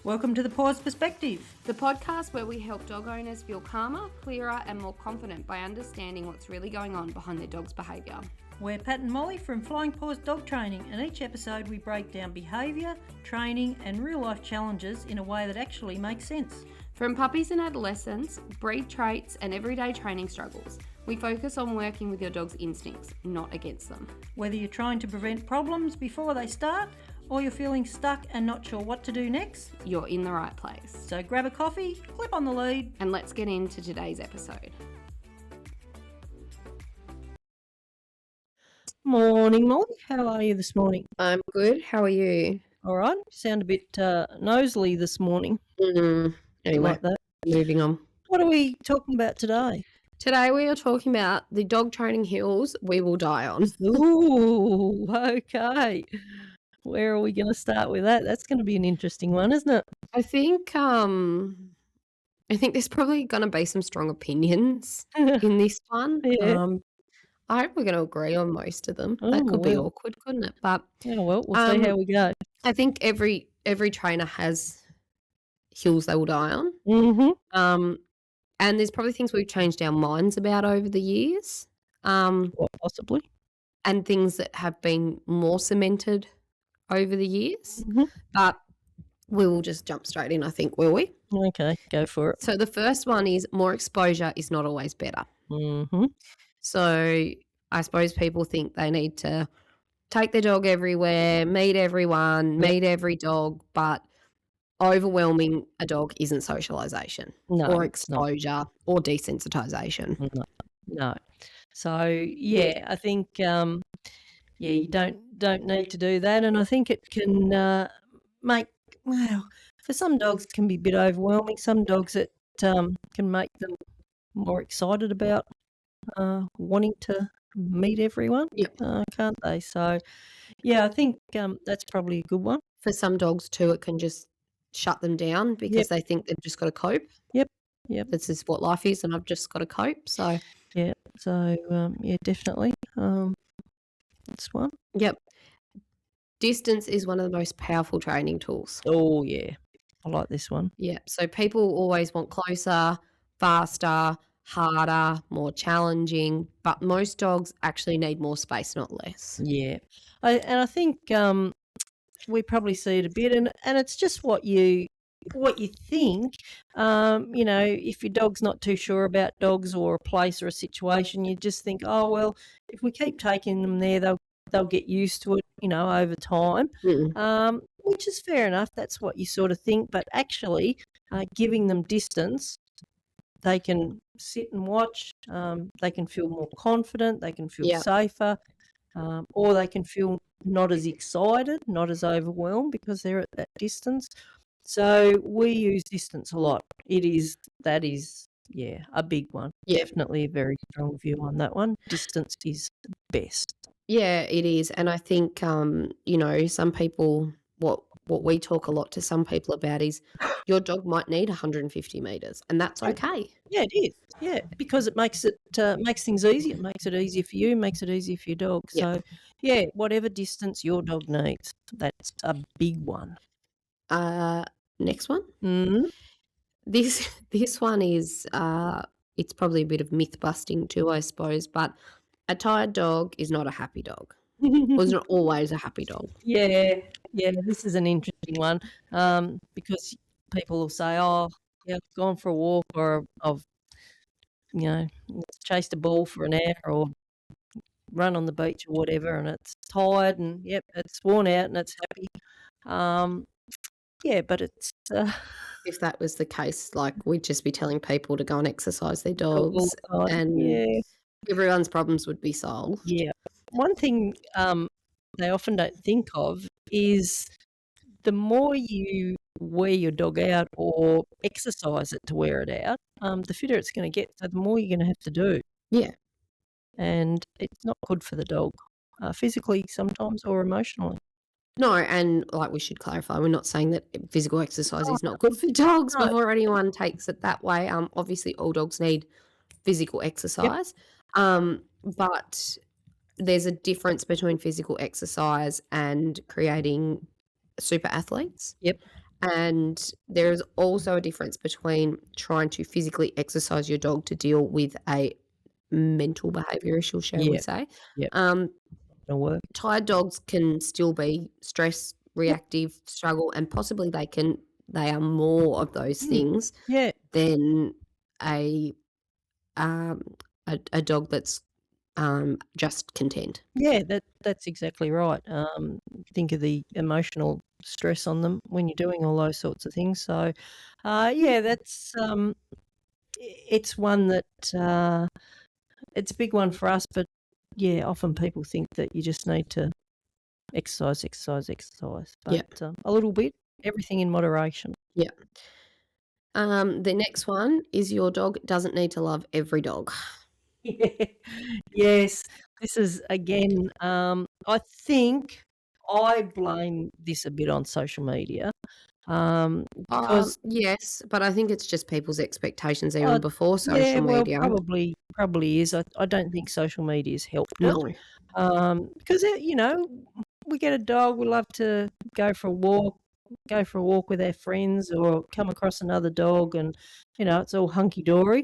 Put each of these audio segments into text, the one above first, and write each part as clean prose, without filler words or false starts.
Welcome to the Pause Perspective. The podcast where we help dog owners feel calmer, clearer and more confident by understanding what's really going on behind their dog's behaviour. We're Pat and Molly from Flying Paws Dog Training, and each episode we break down behaviour, training and real life challenges in a way that actually makes sense. From puppies and adolescents, breed traits and everyday training struggles, we focus on working with your dog's instincts, not against them. Whether you're trying to prevent problems before they start or you're feeling stuck and not sure what to do next, you're in the right place. So grab a coffee, clip on the lead, and let's get into today's episode. Morning, Molly. How are you this morning? I'm good. How are you? All right. You sound a bit nosily this morning. Anyway, Like that. moving on. What are we talking about today? Today we are talking about the dog training hills we will die on. Ooh, okay. Where are we going to start with that? That's going to be an interesting one, isn't it? I think there's probably going to be some strong opinions in this one. Yeah. I hope we're going to agree on most of them. Oh, that could be well. awkward, couldn't it? But Yeah, well, we'll see how we go. I think every trainer has hills they will die on. Mm-hmm. And there's probably things we've changed our minds about over the years. Possibly. And things that have been more cemented over the years. Mm-hmm. But we will just jump straight in, I think, will we? Okay, go for it. So the first one is more exposure is not always better. Mm-hmm. So I suppose people think they need to take their dog everywhere, meet everyone, meet every dog, but overwhelming a dog isn't socialisation or exposure or desensitisation. No. So, yeah, I think, you don't need to do that. And I think it can for some dogs it can be a bit overwhelming. Some dogs it can make them more excited about wanting to meet everyone, can't they? So, yeah, I think that's probably a good one. For some dogs too, it can just shut them down because they think they've just got to cope. Yep. This is what life is and I've just got to cope. So, yeah. So, definitely. That's one. Yep. Distance is one of the most powerful training tools. Oh, yeah. I like this one. Yeah. So people always want closer, faster, harder, more challenging, but most dogs actually need more space, not less. Yeah. I think we probably see it a bit, and it's just what you think. If your dog's not too sure about dogs or a place or a situation, you just think, oh well, if we keep taking them there, they'll get used to it, over time. Which is fair enough. That's what you sort of think, but actually, giving them distance, they can sit and watch. They can feel more confident. They can feel safer, or they can feel not as excited, not as overwhelmed because they're at that distance. So we use distance a lot. That is a big one. Yeah. Definitely a very strong view on that one. Distance is best. Yeah, it is. And I think, some people, what we talk a lot to some people about is your dog might need 150 metres and that's okay. Yeah, it is. Yeah, because it makes things easier. It makes it easier for you, makes it easier for your dog. So, whatever distance your dog needs, that's a big one. Next one. Mm-hmm. This one is, it's probably a bit of myth busting too, I suppose, but a tired dog is not a happy dog. Well, it's not always a happy dog. Yeah, this is an interesting one because people will say, oh, I've gone for a walk or I've, chased a ball for an hour or run on the beach or whatever and it's tired and, it's worn out and it's happy. But it's... if that was the case, like we'd just be telling people to go and exercise their dogs and everyone's problems would be solved. Yeah. One thing they often don't think of is the more you wear your dog out or exercise it to wear it out, the fitter it's going to get. So the more you're going to have to do. Yeah. And it's not good for the dog, physically sometimes or emotionally. No, and like we should clarify, we're not saying that physical exercise is not good for dogs before anyone takes it that way. Obviously all dogs need physical exercise, but there's a difference between physical exercise and creating super athletes. Yep. And there is also a difference between trying to physically exercise your dog to deal with a mental behavior issue, shall we Yeah. say. Yep. Um, It'll work. Tired dogs can still be stressed, Yep. reactive, struggle, and possibly they are more of those Mm. things Yeah. than a um, a dog that's just content. Yeah, that's exactly right. Think of the emotional stress on them when you're doing all those sorts of things. So, yeah, that's it's one that it's a big one for us. But yeah, often people think that you just need to exercise, exercise, exercise. But Yeah, a little bit, everything in moderation. yeah. The next one is your dog doesn't need to love every dog. Yeah. Yes, this is again. I think I blame this a bit on social media. Because Yes, but I think it's just people's expectations even before yeah, social well, media. probably is. I don't think social media's helped it. No, Because we get a dog, we love to go for a walk with our friends, or come across another dog, and it's all hunky dory.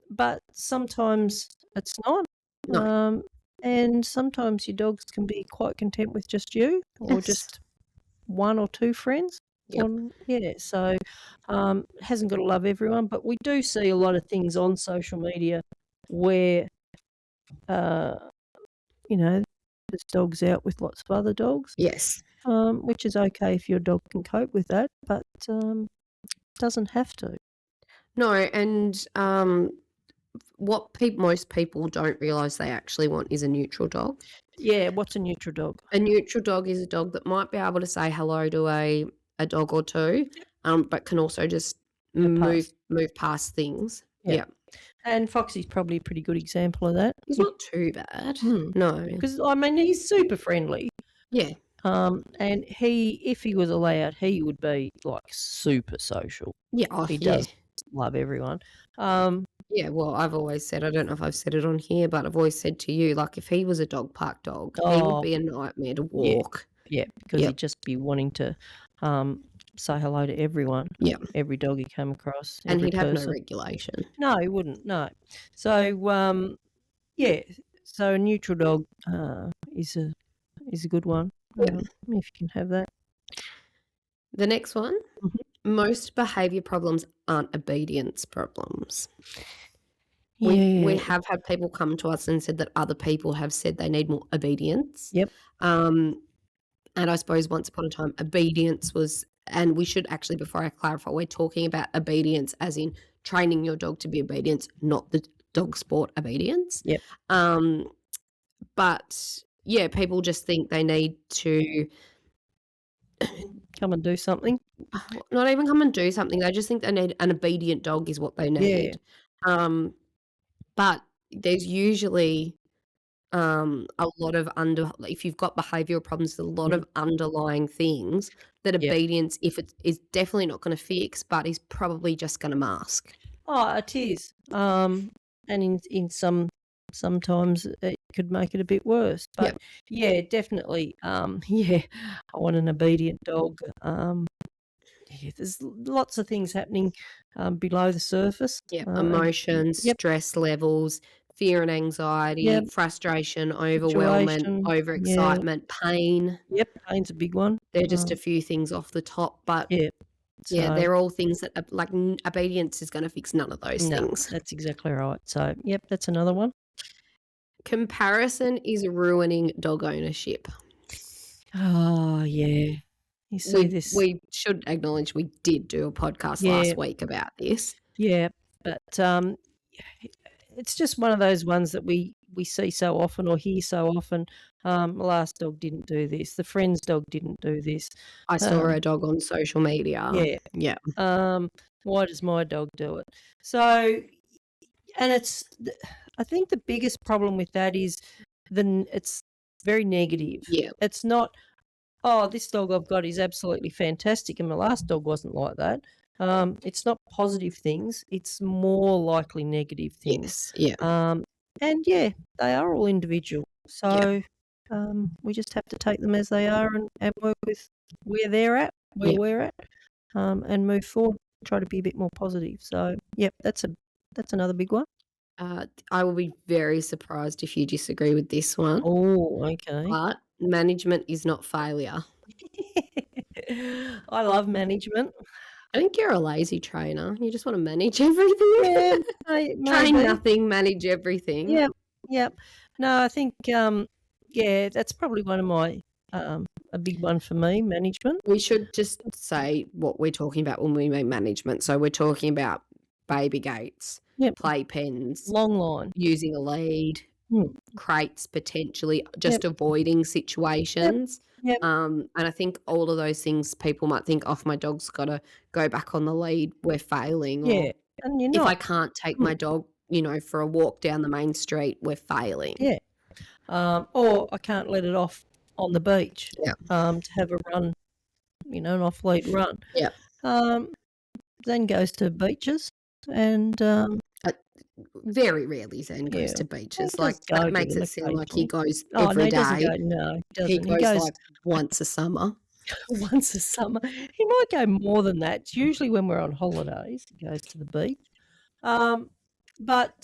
But sometimes it's not. no. And sometimes your dogs can be quite content with just you, or Yes. just one or two friends. Yep. Yeah, so hasn't got to love everyone, but we do see a lot of things on social media where uh, there's dogs out with lots of other dogs, Yes. which is okay if your dog can cope with that, but doesn't have to. No, and what most people don't realise they actually want is a neutral dog. Yeah, what's a neutral dog? A neutral dog is a dog that might be able to say hello to a dog or two, but can also just Go past. move past things. Yeah, Yeah. and Foxy's probably a pretty good example of that. He's not too bad. Hmm. No. Because I mean, he's super friendly. Yeah. And if he was allowed, he would be like super social. Yeah. Oh, He yeah. does love everyone. Yeah, well, I've always said, I don't know if I've said it on here, but I've always said to you, like, if he was a dog park dog, he would Oh, be a nightmare to yeah, walk. yeah, because Yep. he'd just be wanting to say hello to everyone, Yep. every dog he came across, And every he'd have no person. regulation. No, he wouldn't. No. So yeah, so a neutral dog is a good one. Yeah. If you can have that. The next one, Mhm. most behavior problems aren't obedience problems. We Yeah. have had people come to us and said that other people have said they need more obedience. Yep. Um, and I suppose once upon a time, obedience was, and we should actually, before I clarify, we're talking about obedience as in training your dog to be obedience, not the dog sport obedience. Yep. But yeah, people just think they need to Come and do something. not even come and do something. They just think they need an obedient dog is what they Yeah. need. But there's usually a lot of if you've got behavioral problems, there's a lot of underlying things that Yep. obedience, if it is definitely not going to fix, but is probably just going to mask. Oh, it is. And in sometimes it could make it a bit worse. But Yep. yeah, definitely. Yeah, I want an obedient dog. Yeah, there's lots of things happening below the surface. Yep. And Emotions, yep, stress levels, fear and anxiety, yep, frustration, overwhelmment, situation. Yeah, overexcitement, pain. yep, pain's a big one. They're just a few things off the top, but Yeah. yeah, So they're all things that like obedience is going to fix none of those no, things. that's exactly right. So yep, that's another one. Comparison is ruining dog ownership. Oh yeah. You see this. We should acknowledge we did do a podcast Yeah. last week about this. Yeah, but it's just one of those ones that we see so often or hear so often. The last dog didn't do this. The friend's dog didn't do this. I saw a dog on social media. Yeah. Yeah. Why does my dog do it? So, and I think the biggest problem with that is it's very negative. Yeah. It's not, oh, this dog I've got is absolutely fantastic, and my last dog wasn't like that. It's not positive things; it's more likely negative things. Yes. Yeah. And yeah, they are all individual, so we just have to take them as they are and work with where they're at. where Yep. we're at, and move forward, try to be a bit more positive. So, yep, that's another big one. I will be very surprised if you disagree with this one, Oh, okay. but management is not failure. I love management. I think you're a lazy trainer. You just wanna manage everything. Yeah, Train maybe. nothing, manage everything. Yep, yep. No, I think, yeah, that's probably one of my, um a big one for me, management. We should just say what we're talking about when we mean management. So we're talking about baby gates, Yep, playpens, long line. using a lead, Mm, crates potentially, yep, just avoiding yep, situations. yep, And I think all of those things people might think, "Oh, if my dog's gotta go back on the lead, we're failing," or yeah, and you're if I not. can't take Mm, my dog, for a walk down the main street, we're failing. yeah. Or I can't let it off on the beach, Yeah. to have a run, an off-lead run. Yeah. Um, then goes to beaches and, Uh, Very rarely Zen goes yeah, to he beaches, does like, go that to makes them it sound like he occasionally. goes Oh, no, every he doesn't go, day. no, he He doesn't. He goes, goes like, once a summer. once a summer. He might go more than that. It's usually when we're on holidays, he goes to the beach. Um, but,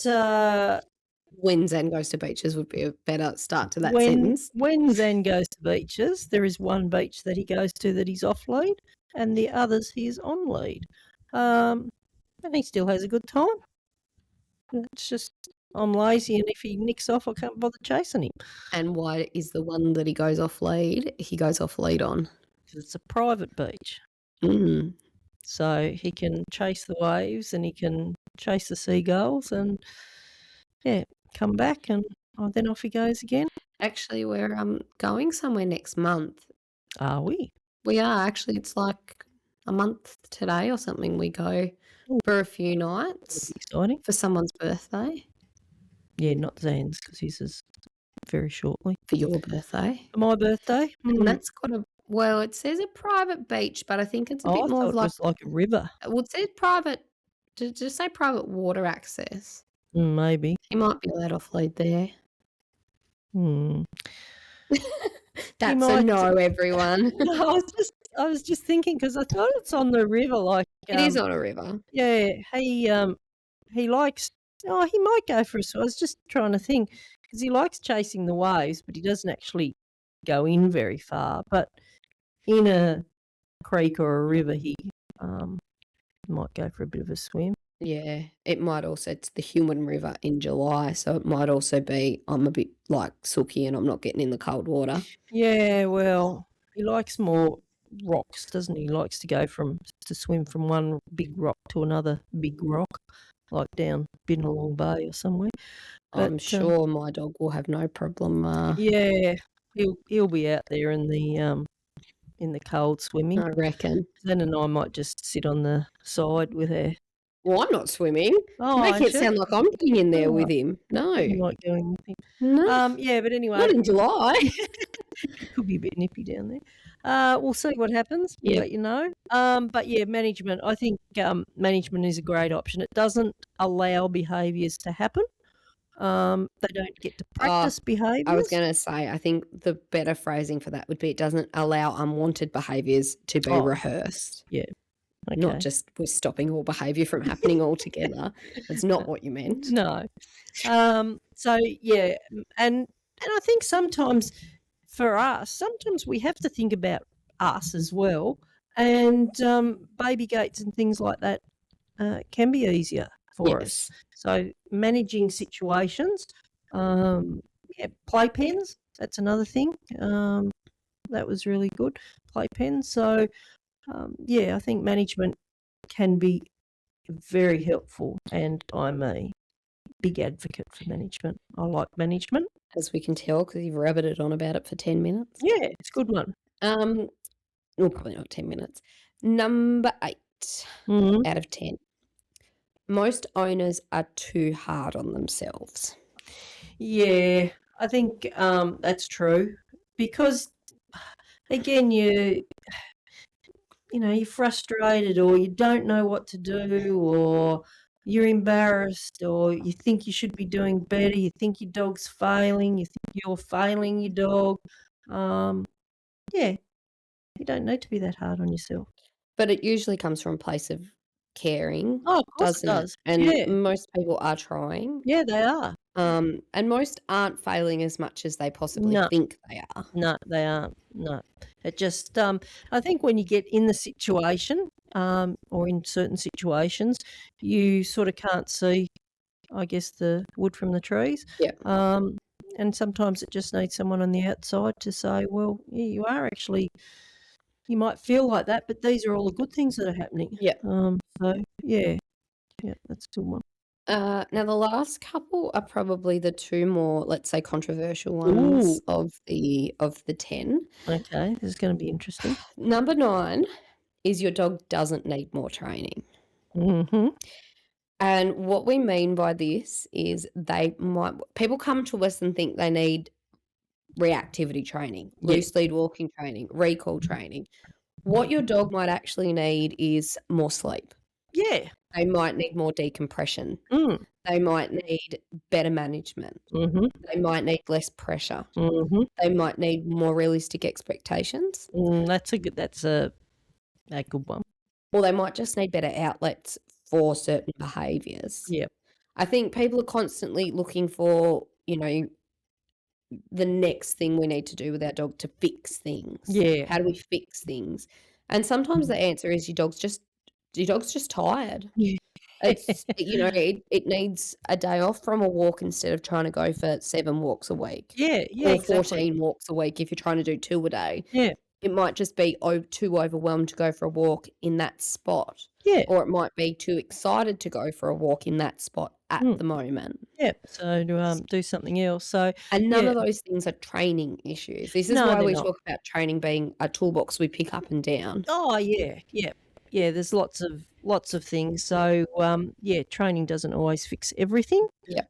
When Zen goes to beaches would be a better start to that when sentence. when Zen goes to beaches, there is one beach that he goes to that he's off lead, and the others he is on lead. And he still has a good time. It's just I'm lazy, and if he nicks off, I can't bother chasing him And why is the one that he goes off lead on? because it's a private beach. Mm. So he can chase the waves and he can chase the seagulls and, yeah, come back and then off he goes again. Actually, we're, going somewhere next month. Are we? We are, actually, it's like a month today or something, we go Ooh, for a few that'll nights be exciting. for someone's birthday. Yeah, not Zan's because his is very shortly. For your birthday. For my birthday? And that's got it says a private beach, but I think it's a Oh, bit I more of thought it like was like a river. well, it said private did it say private water access? Maybe. He might be allowed off lead there. Hmm. He That's a might. no, everyone. No, I was just thinking because I thought it's on the river. Like, It is on a river. yeah, he likes. Oh, he might go for a swim. I was just trying to think because he likes chasing the waves, but he doesn't actually go in very far. But in a creek or a river, he might go for a bit of a swim. Yeah, it might also it's the Human River in July, so it might also be I'm a bit, like, sooky and I'm not getting in the cold water. Yeah, well, he likes more rocks, doesn't he? He likes to swim from one big rock to another big rock, like down Binalong Bay or somewhere. But I'm sure my dog will have no problem, yeah, he'll be out there in the cold swimming. I reckon. Zen and I might just sit on the side with her. Well, I'm not swimming. You're Oh, making it aren't you? sound like I'm getting in there with Oh, him. No. you might go in with him. No, Yeah, but not anyway, in July. could be a bit nippy down there. We'll see what happens. We'll Yep. let you know. But yeah, management. I think management is a great option. It doesn't allow behaviours to happen. They don't get to practice I was behaviours. gonna say, I think the better phrasing for that would be it doesn't allow unwanted behaviours to be Oh, yeah. rehearsed. Okay. Not just we're stopping all behaviour from happening altogether. That's not what you meant. No. So yeah, and I think sometimes for us, sometimes we have to think about us as well, and baby gates and things like that can be easier for us. Yes. So managing situations, yeah, playpens. That's another thing. That was really good. Playpens. So yeah, I think management can be very helpful, and I'm a big advocate for management. I like management. As we can tell, because you've rabbited on about it for 10 minutes. Yeah, it's a good one. Well, probably not 10 minutes. Number 8 Mhm. out of 10. Most owners are too hard on themselves. Yeah, I think that's true because again, you're frustrated or you don't know what to do or you're embarrassed or you think you should be doing better, you think your dog's failing, you think you're failing your dog. Yeah, You don't need to be that hard on yourself. But it usually comes from a place of caring, Oh, of course it doesn't it? does. And Yeah. most people are trying, Yeah, they are. and most aren't failing as much as they possibly No. think they are. No, they aren't. No. It just, I think when you get in the situation, or in certain situations, you sort of can't see, I guess, the wood from the trees. Yeah, And sometimes it just needs someone on the outside to say, well, yeah, you are actually, you might feel like that, but these are all the good things that are happening. yeah. So yeah, yeah, that's a good one. Now the last couple are probably the 2 more, let's say, controversial Ooh, ones of the 10. okay, this is going to be interesting. Number 9 is your dog doesn't need more training. Mm-hmm. And what we mean by this is people come to us and think they need reactivity training, Yeah, loose lead walking training, recall training. What your dog might actually need is more sleep. yeah. They might need more decompression. Mm. They might need better management. Mm-hmm. They might need less pressure. Mm-hmm. They might need more realistic expectations, That's a good one. or they might just need better outlets for certain behaviours. Yeah. I think people are constantly looking for, the next thing we need to do with our dog to fix things. Yeah. How do we fix things? And sometimes the answer is your dog's just tired. Yeah. It needs a day off from a walk instead of trying to go for 7 walks a week Yeah, yeah, or exactly. 14 walks a week if you're trying to do 2 a day. Yeah. It might just be too overwhelmed to go for a walk in that spot, Yeah. or it might be too excited to go for a walk in that spot at Mm. the moment. Yeah. So to do something else. So And none yeah. of those things are training issues. This is No, why they're we not. talk about training being a toolbox we pick up and down. Oh yeah, yeah. Yeah, there's lots of things. So yeah, training doesn't always fix everything. Yep.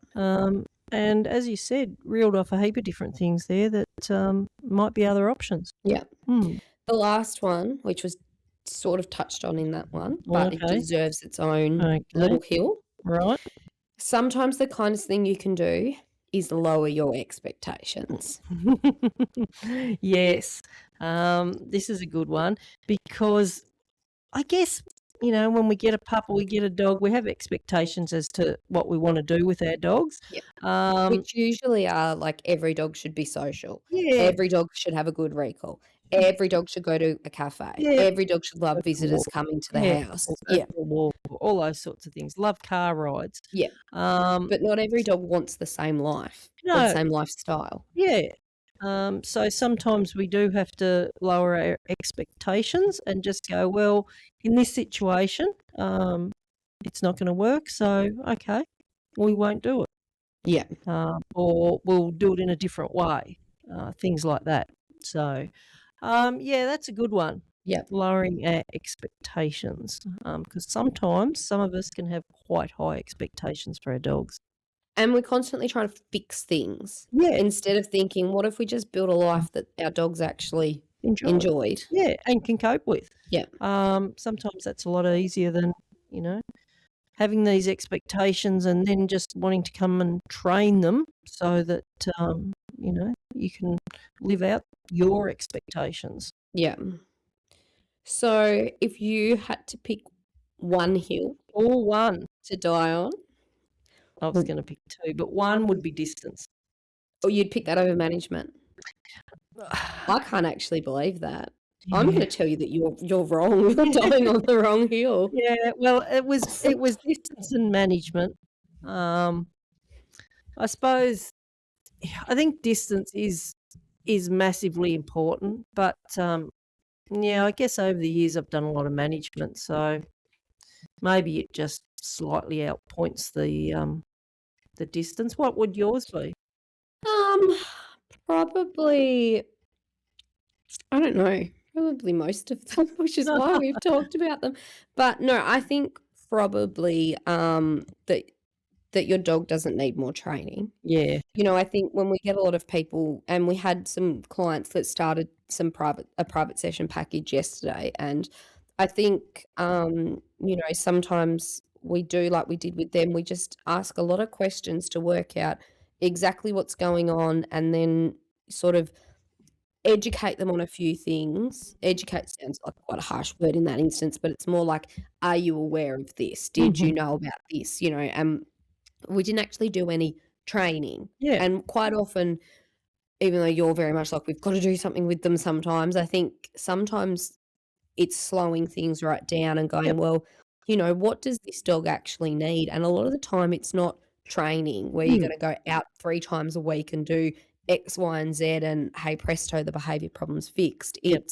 And as you said, reeled off a heap of different things there that might be other options. Yeah. Hmm. The last one, which was sort of touched on in that one, but it Okay. deserves its own Okay. little hill. Right. Sometimes the kindest thing you can do is lower your expectations. Yes. This is a good one because I guess, when we get a pup or we get a dog, we have expectations as to what we want to do with our dogs. Yep. Um, Which usually are like every dog should be social. yeah, Every dog should have a good recall. Every dog should go to a cafe. yeah, Every dog should go love for a visitors walk. coming to the Yeah, house. or go Yeah. for a walk, all those sorts of things. Love car rides. Yeah. Um, But not every dog wants the same life or the no, same lifestyle. yeah. So sometimes we do have to lower our expectations and just go, well, in this situation, it's not going to work. So, okay, we won't do it. Yeah. Or we'll do it in a different way, things like that. So, yeah, that's a good one. Yeah. Lowering our expectations, because sometimes some of us can have quite high expectations for our dogs. And we're constantly trying to fix things Yeah, instead of thinking, what if we just build a life that our dogs actually enjoyed? Yeah, and can cope with. Yeah. Sometimes that's a lot easier than, you know, having these expectations and then just wanting to come and train them so that, you can live out your expectations. Yeah. So if you had to pick one hill Or one. to die on, I was going to pick two, but one would be distance. or you'd pick that over management. I can't actually believe that. I'm going to tell you that you're wrong. You're dying on the wrong hill. Yeah, well, it was distance and management. I suppose I think distance is massively important, but yeah, I guess over the years I've done a lot of management, so maybe it just slightly outpoints the distance. What would yours be? Probably, I don't know, probably most of them, which is why we've talked about them. But no, I think probably that your dog doesn't need more training. Yeah. I think when we get a lot of people, and we had some clients that started a private session package yesterday, and I think sometimes we do like we did with them. We just ask a lot of questions to work out exactly what's going on, and then sort of educate them on a few things. Educate sounds like quite a harsh word in that instance, but it's more like, "Are you aware of this? Did you Mhm. know about this?" We didn't actually do any training, Yeah. and quite often, even though you're very much like, "We've gotta do something with them sometimes," I think sometimes it's slowing things right down and Yep. going, "Well, what does this dog actually need?" And a lot of the time, it's not training where you're Mm. gonna go out 3 times a week and do X, Y, and Z, and, hey presto, the behavior problem's fixed. Yep.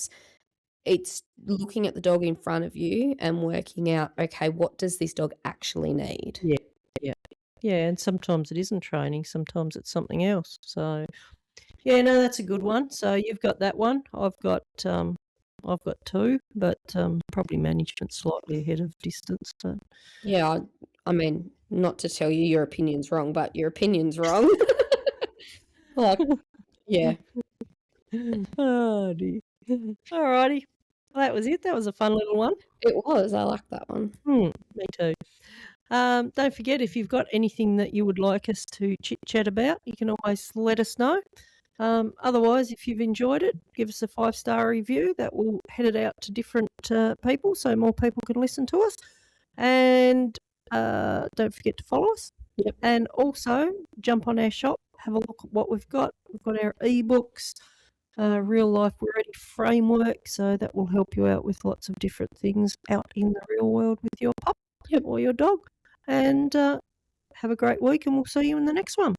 It's looking at the dog in front of you and working out, "Okay, what does this dog actually need?" Yeah. Yeah. Yeah, and sometimes it isn't training, sometimes it's something else. So, yeah, no, that's a good one. So you've got that one. I've got 2, but, probably management slightly ahead of distance, so Yeah, I mean, not to tell you your opinion's wrong, but your opinion's wrong. Like, yeah, Oh, dear. Alrighty. Well, that was it. That was a fun little one. it was, I like that one. Me too. Don't forget, if you've got anything that you would like us to chit chat about, you can always let us know. Otherwise, if you've enjoyed it, give us a 5-star review. That will head it out to different people so more people can listen to us. And don't forget to follow us. Yep. And also jump on our shop, have a look at what we've got. We've got our ebooks, real life ready framework, so that will help you out with lots of different things out in the real world with your pup Yep. or your dog. And have a great week, and we'll see you in the next one.